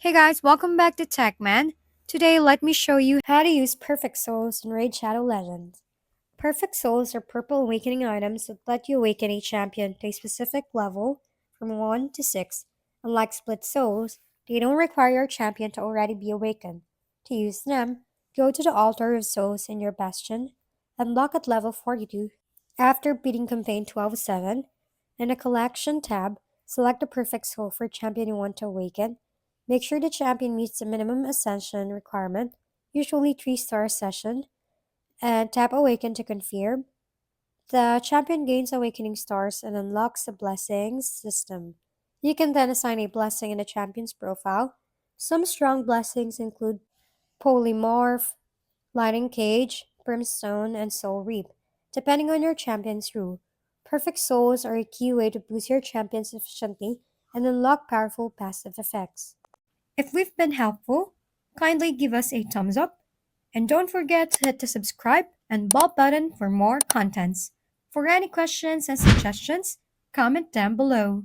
Hey guys, welcome back to TechMan. Today, let me show you how to use Perfect Souls in Raid Shadow Legends. Perfect Souls are purple awakening items that let you awaken a champion to a specific level from 1 to 6. Unlike Split Souls, they don't require your champion to already be awakened. To use them, go to the Altar of Souls in your Bastion, unlock at level 42. After beating Campaign 12-7, in the Collection tab, select the perfect soul for champion you want to awaken. Make sure the champion meets the minimum ascension requirement, usually 3-star session, and tap Awaken to confirm. The champion gains awakening stars and unlocks the blessings system. You can then assign a blessing in the champion's profile. Some strong blessings include Polymorph, Lightning Cage, Brimstone, and Soul Reap, depending on your champion's rule. Perfect Souls are a key way to boost your champions efficiently and unlock powerful passive effects. If we've been helpful, kindly give us a thumbs up and don't forget to hit the subscribe and bell button for more contents. For any questions and suggestions, comment down below.